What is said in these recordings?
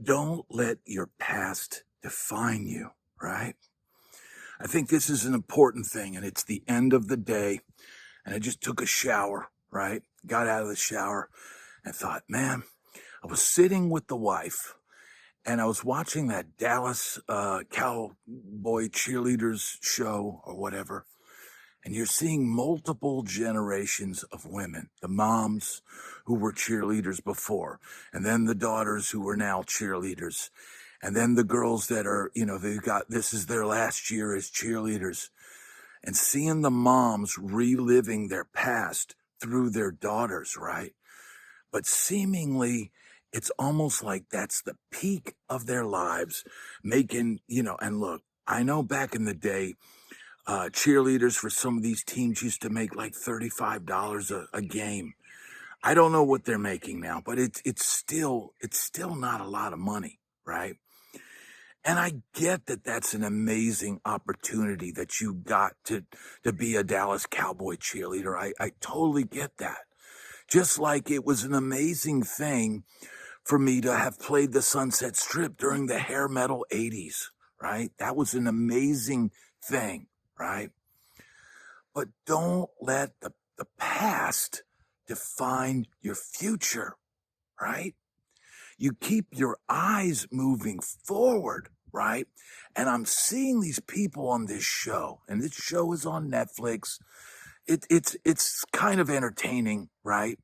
Don't let your past define you, right? I think this is an important thing, and it's the end of the day. And I just took a shower, right? Got out of the shower and thought, man, I was sitting with the wife and I was watching that Dallas Cowboy cheerleaders show or whatever. And you're seeing multiple generations of women, the moms who were cheerleaders before, and then the daughters who are now cheerleaders, and then the girls that are, they've got, this is their last year as cheerleaders, and seeing the moms reliving their past through their daughters, right? But seemingly, it's almost like that's the peak of their lives, making, and look, I know back in the day, cheerleaders for some of these teams used to make like $35 a game. I don't know what they're making now, but it's still not a lot of money, right? And I get that that's an amazing opportunity that you got to be a Dallas Cowboy cheerleader. I totally get that. Just like it was an amazing thing for me to have played the Sunset Strip during the hair metal 80s, right? That was an amazing thing, right? But don't let the past define your future, right? You keep your eyes moving forward, right? And I'm seeing these people on this show, and this show is on Netflix. It's kind of entertaining, right?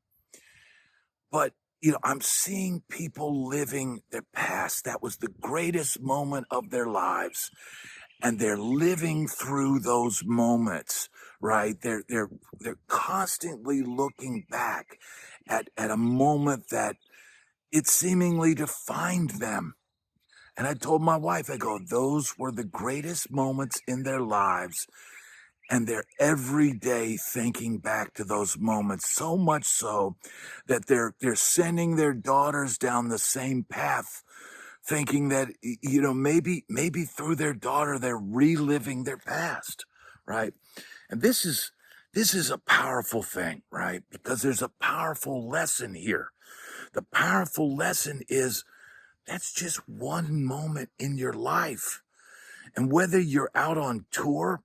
But I'm seeing people living their past. That was the greatest moment of their lives, and they're living through those moments, right? They're constantly looking back at a moment that it seemingly defined them. And I told my wife, I go, those were the greatest moments in their lives. And they're every day thinking back to those moments, so much so that they're sending their daughters down the same path, thinking that, maybe through their daughter, they're reliving their past, right? And this is a powerful thing, right? Because there's a powerful lesson here. The powerful lesson is that's just one moment in your life. And whether you're out on tour,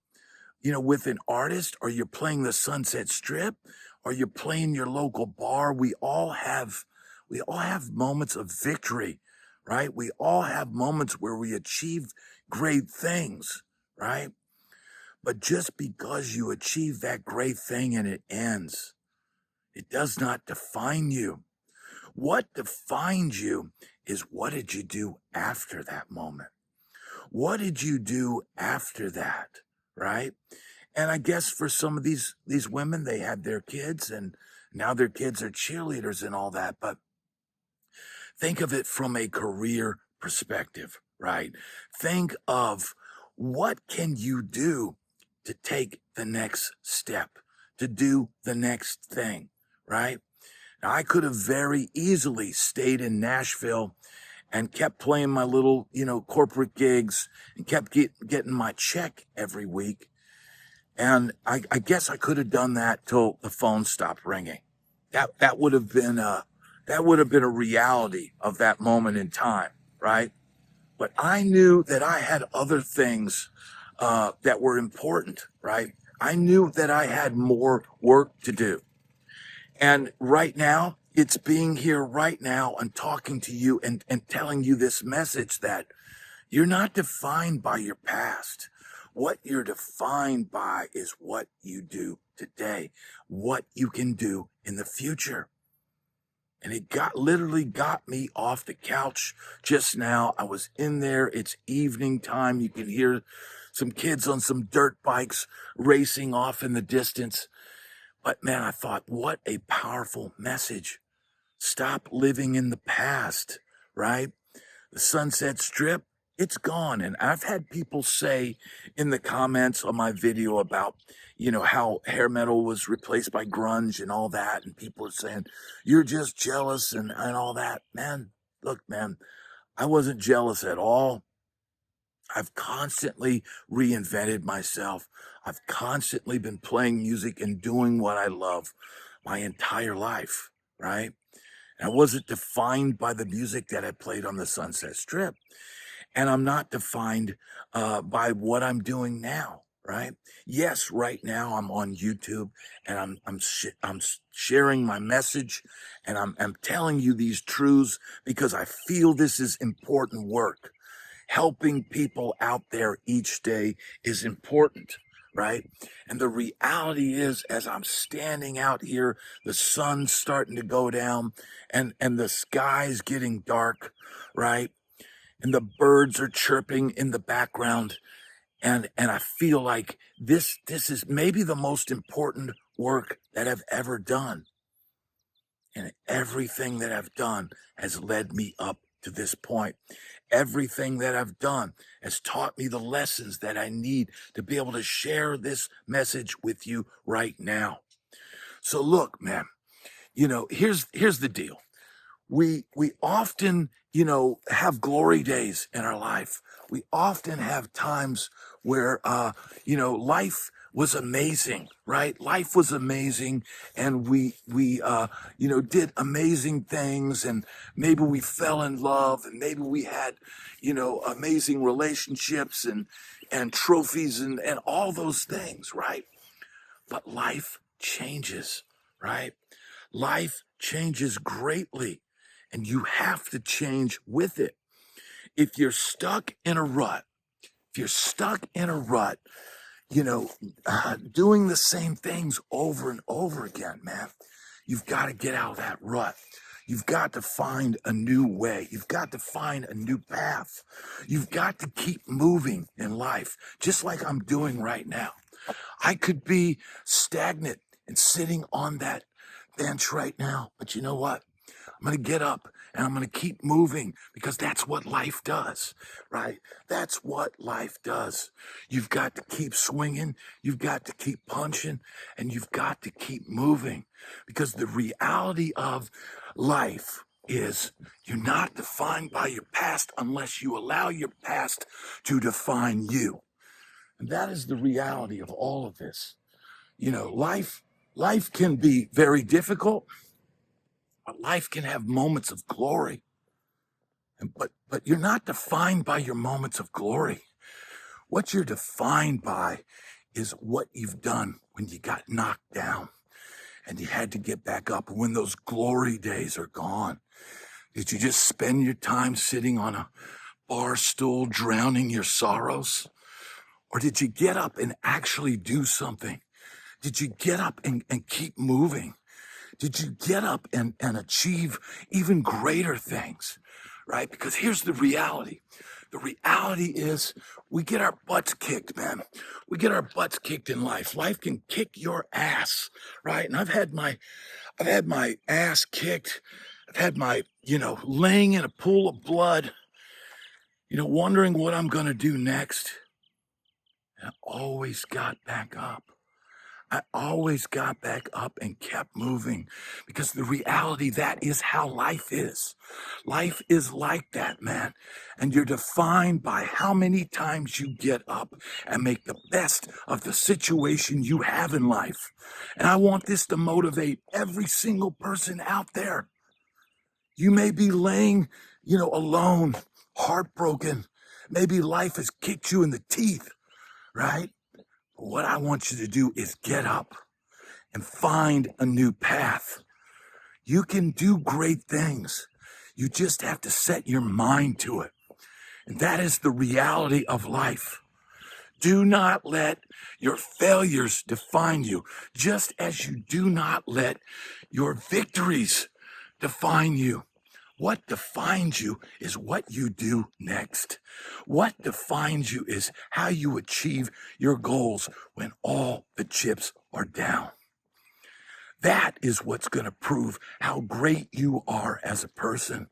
with an artist, or you're playing the Sunset Strip, or you're playing your local bar, we all have moments of victory, right? We all have moments where we achieve great things, right? But just because you achieve that great thing and it ends, it does not define you. What defines you is what did you do after that moment? What did you do after that, right? And I guess for some of these women, they had their kids and now their kids are cheerleaders and all that. But think of it from a career perspective, right? Think of what can you do to take the next step, to do the next thing, right? Now, I could have very easily stayed in Nashville and kept playing my little, corporate gigs and kept getting my check every week. And I guess I could have done that till the phone stopped ringing. That would have been a reality of that moment in time, right? But I knew that I had other things that were important, right? I knew that I had more work to do. And right now, it's being here right now and talking to you and telling you this message that you're not defined by your past. What you're defined by is what you do today, what you can do in the future. And it literally got me off the couch just now. I was in there. It's evening time. You can hear some kids on some dirt bikes racing off in the distance. But man, I thought, what a powerful message. Stop living in the past, right? The Sunset Strip, it's gone. And I've had people say in the comments on my video about, how hair metal was replaced by grunge and all that. And people are saying, you're just jealous and all that. Man, look, man, I wasn't jealous at all. I've constantly reinvented myself. I've constantly been playing music and doing what I love my entire life, right? I wasn't defined by the music that I played on the Sunset Strip. And I'm not defined by what I'm doing now, right? Yes, right now I'm on YouTube and I'm sharing my message, and I'm telling you these truths because I feel this is important work. Helping people out there each day is important, right? And the reality is, as I'm standing out here, the sun's starting to go down, and the sky's getting dark, right? And the birds are chirping in the background, and I feel like this is maybe the most important work that I've ever done, and everything that I've done has led me up to this point. Everything that I've done has taught me the lessons that I need to be able to share this message with you right now. So look, man, here's the deal. We often, have glory days in our life. We often have times where, life was amazing, right? Life was amazing, and we did amazing things, and maybe we fell in love, and maybe we had, amazing relationships and trophies and all those things, right? But life changes, right? Life changes greatly, and you have to change with it. If you're stuck in a rut, if you're stuck in a rut, doing the same things over and over again, man, you've got to get out of that rut. You've got to find a new way. You've got to find a new path. You've got to keep moving in life, just like I'm doing right now. I could be stagnant and sitting on that bench right now, but you know what? I'm going to get up and I'm going to keep moving, because that's what life does, right? That's what life does. You've got to keep swinging. You've got to keep punching, and you've got to keep moving, because the reality of life is you're not defined by your past unless you allow your past to define you. And that is the reality of all of this. Life can be very difficult, but life can have moments of glory. But you're not defined by your moments of glory. What you're defined by is what you've done when you got knocked down and you had to get back up. When those glory days are gone, did you just spend your time sitting on a bar stool drowning your sorrows? Or did you get up and actually do something? Did you get up and keep moving? Did you get up and achieve even greater things, right? Because here's the reality. The reality is we get our butts kicked, man. We get our butts kicked in life. Life can kick your ass, right? And I've had my ass kicked. I've had my, laying in a pool of blood, wondering what I'm going to do next. And I always got back up. I always got back up and kept moving, because the reality, that is how life is. Life is like that, man. And you're defined by how many times you get up and make the best of the situation you have in life. And I want this to motivate every single person out there. You may be laying, alone, heartbroken. Maybe life has kicked you in the teeth, right? What I want you to do is get up and find a new path. You can do great things. You just have to set your mind to it. And that is the reality of life. Do not let your failures define you, just as you do not let your victories define you. What defines you is what you do next. What defines you is how you achieve your goals when all the chips are down. That is what's going to prove how great you are as a person.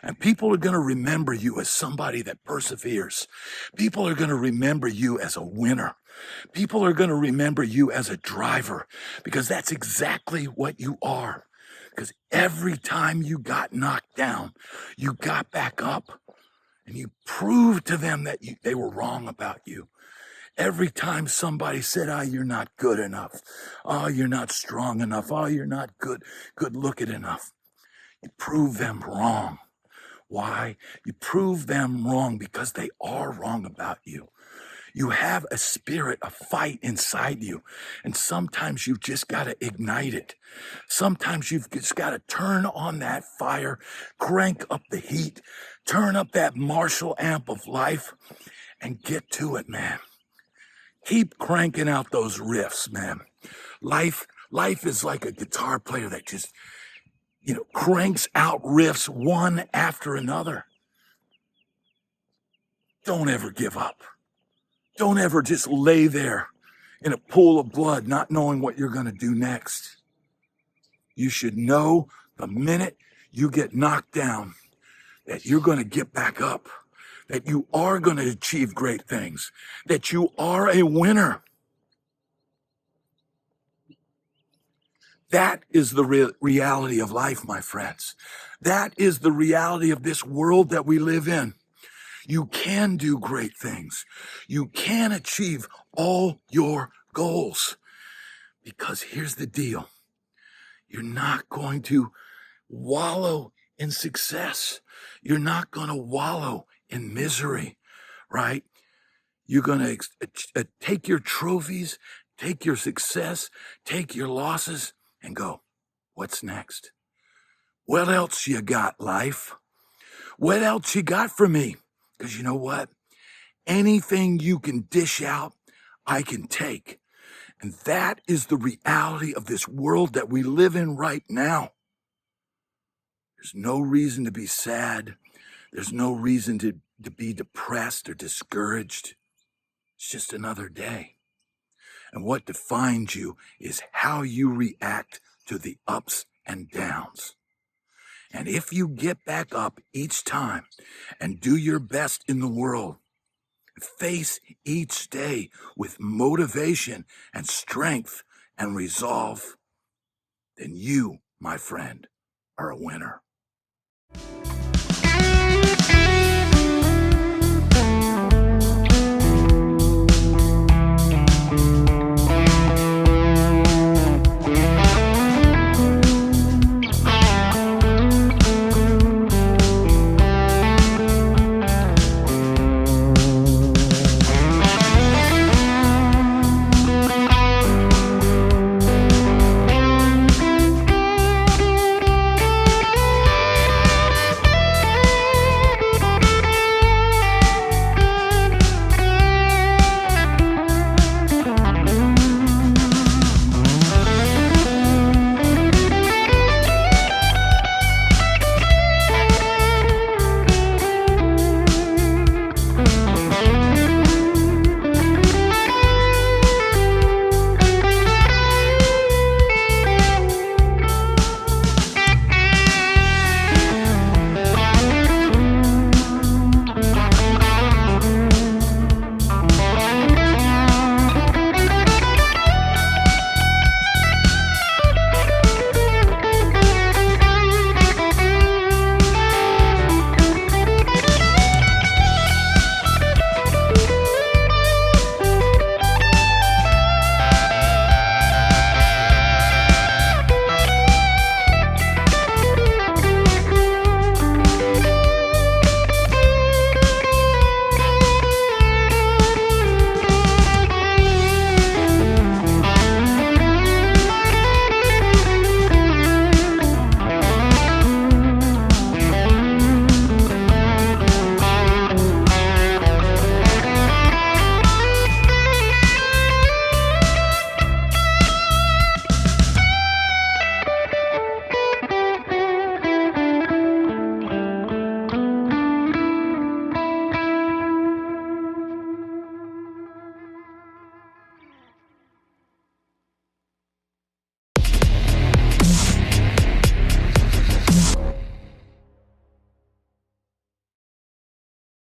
And people are going to remember you as somebody that perseveres. People are going to remember you as a winner. People are going to remember you as a driver, because that's exactly what you are. Because every time you got knocked down, you got back up and you proved to them that they were wrong about you. Every time somebody said, you're not good enough. You're not strong enough. You're not good looking enough. You prove them wrong. Why? You prove them wrong because they are wrong about you. You have a spirit, a fight inside you. And sometimes you've just got to ignite it. Sometimes you've just got to turn on that fire, crank up the heat, turn up that Marshall amp of life, and get to it, man. Keep cranking out those riffs, man. Life is like a guitar player that just, cranks out riffs one after another. Don't ever give up. Don't ever just lay there in a pool of blood, not knowing what you're going to do next. You should know the minute you get knocked down that you're going to get back up, that you are going to achieve great things, that you are a winner. That is the reality of life, my friends. That is the reality of this world that we live in. You can do great things. You can achieve all your goals. Because here's the deal. You're not going to wallow in success. You're not going to wallow in misery, right? You're going to take your trophies, take your success, take your losses, and go, what's next? What else you got, life? What else you got for me? Because you know what? Anything you can dish out, I can take. And that is the reality of this world that we live in right now. There's no reason to be sad. There's no reason to be depressed or discouraged. It's just another day. And what defines you is how you react to the ups and downs. And if you get back up each time and do your best in the world, face each day with motivation and strength and resolve, then you, my friend, are a winner.